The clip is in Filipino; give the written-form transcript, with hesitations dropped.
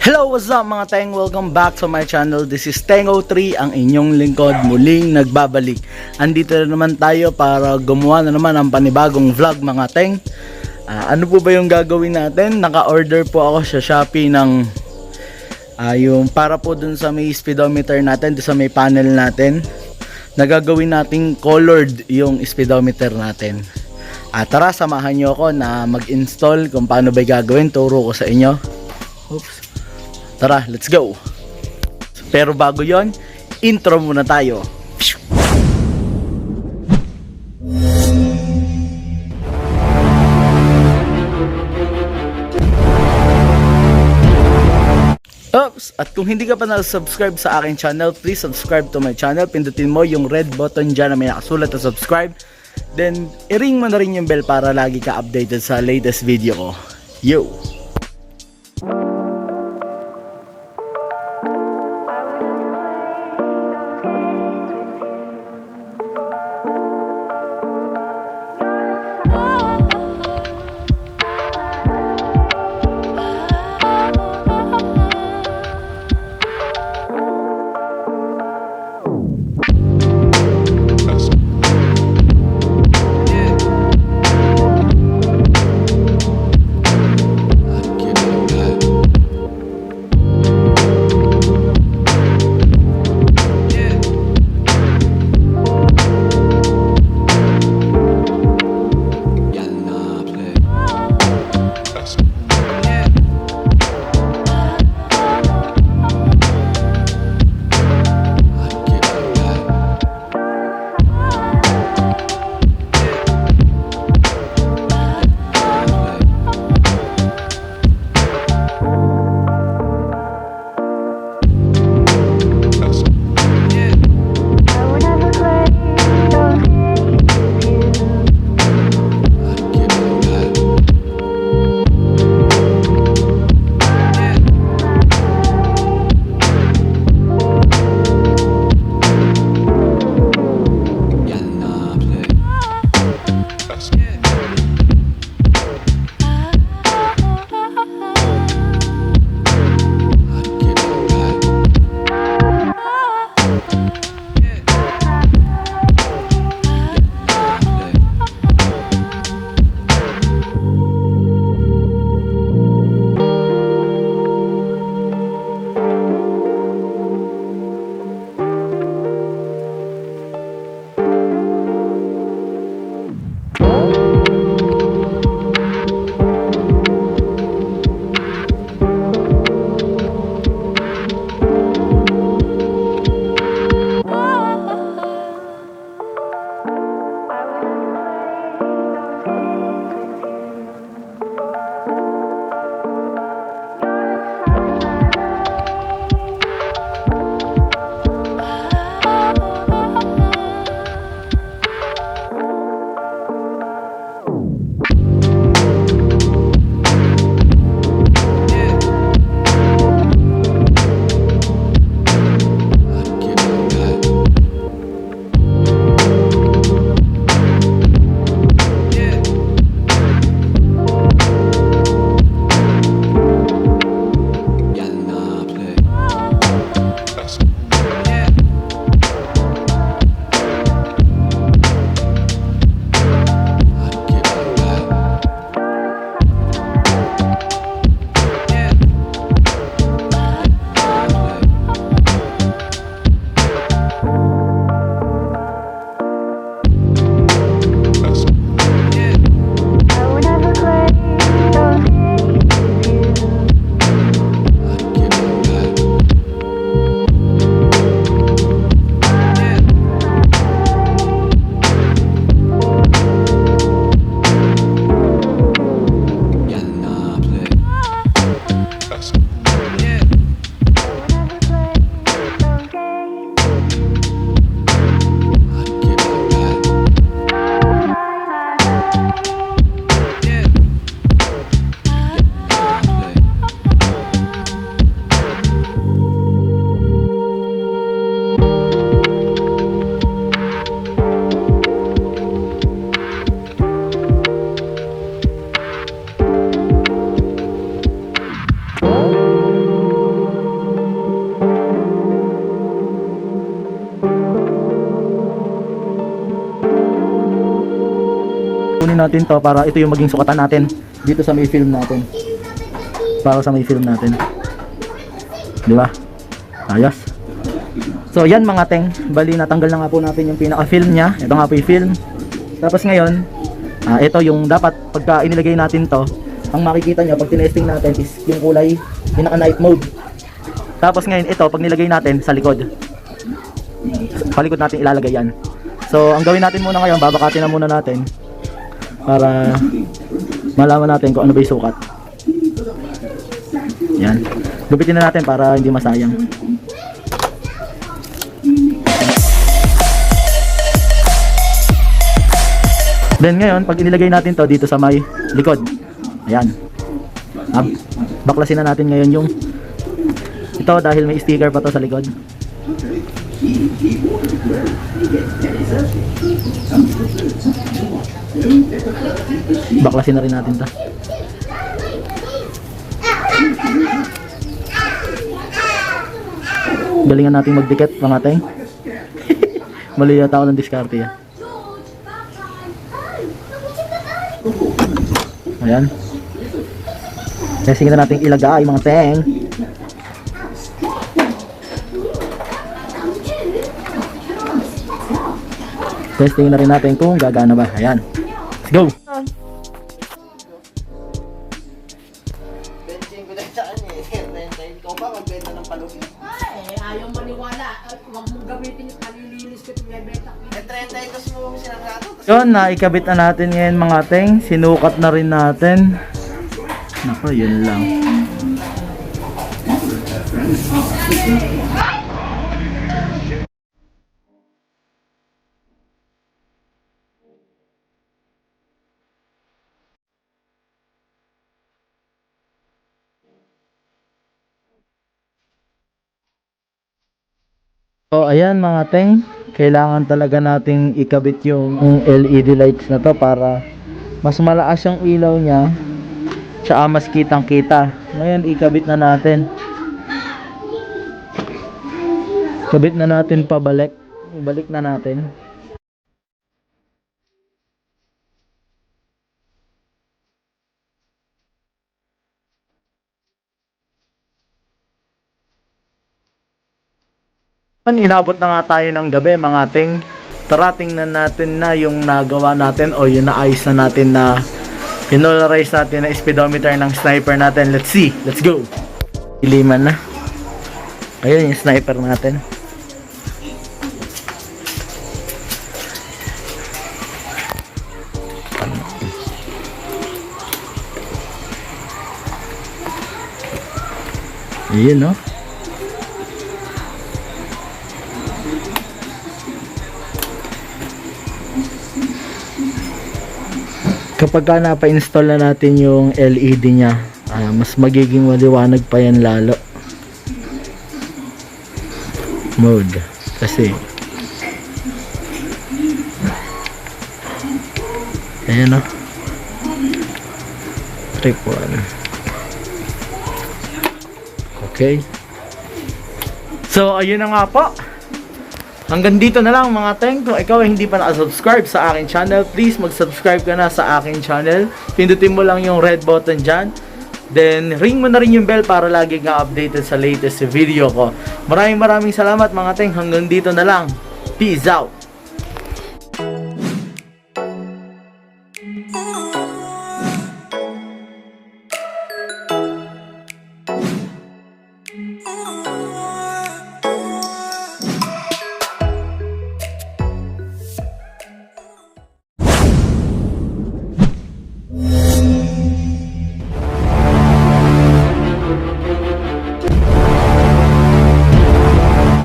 Hello, what's up mga Teng? Welcome back to my channel. This is Teng03, ang inyong lingkod, muling nagbabalik. Andito na naman tayo para gumawa na naman ang panibagong vlog mga Teng. Ano po ba yung gagawin natin? Naka-order po ako sa Shopee ng yung para po dun sa may speedometer natin, dun sa may panel natin. Nagagawin nating colored yung speedometer natin. Tara, samahan nyo ako na mag-install kung paano ba gagawin. Turo ko sa inyo. Oops. Tara, let's go! Pero bago yon, intro muna tayo. Oops! At kung hindi ka pa na-subscribe sa aking channel, please subscribe to my channel. Pindutin mo yung red button dyan na may nakasulat na subscribe. Then, i-ring mo na rin yung bell para lagi ka updated sa latest video ko. Yo! kukunin natin to para ito yung maging sukatan natin dito sa may film natin. Para sa may film natin. Di ba? Ayos. So yan mga teng, bali natanggal na nga po natin yung pinaka-film niya. Ito nga po yung film. Tapos ngayon, ito yung dapat pagka inilagay natin to, ang makikita nyo pag tinesting natin is yung kulay pinaka-night mode. Tapos ngayon ito, pag nilagay natin sa likod, palikod natin ilalagay yan. So ang gawin natin muna ngayon, babakatin na muna natin para malaman natin kung ano ba yung sukat. Yan. Gupitin na natin para hindi masayang. Then ngayon, pag inilagay natin to dito sa may likod, ayan, baklasin na natin ngayon yung ito dahil may sticker pa to sa likod. Baklasin na rin natin to. Galingan natin magdikit mga teng. Mali yata ako ng diskarte yan. Ayan. Testing na natin ilagay mga teng. Testing na rin natin kung gagana ba. Ayan. Let's go. Benching ko na saan eh. Ikaw ba magbenta ng palusin? Ayaw maniwala. Huwag mong gamitin yung kalilinis ko at bebenta. 32 mo sinanggato. Yun, naikabit na natin ngayon mga teng. Sinukat na rin natin. Nako, yun lang. So ayan mga teng, kailangan talaga nating ikabit yung LED lights na to para mas malakas yung ilaw niya, tsaka mas kitang kita. Ngayon ikabit na natin. Kabit na natin pabalik. Ibalik na natin. Inabot na nga tayo ng gabi mga ting. Tara tingnan natin na yung nagawa natin o yung naayos na natin na pinolarize natin na speedometer ng sniper natin. Let's see, let's go. Iliman na. Ayun yung sniper natin. Ayun no. Kapag ka napa-install na natin yung LED nya, mas magiging maliwanag pa yan lalo. Mode. Kasi ayan o. Trip 1. Okay. So, ayun na nga po. Hanggang dito na lang mga teng. Kung ikaw ay hindi pa nakasubscribe sa akin channel, please mag-subscribe ka na sa akin channel. Pindutin mo lang yung red button dyan. Then, ring mo na rin yung bell para lagi ka updated sa latest video ko. Maraming salamat mga teng. Hanggang dito na lang. Peace out!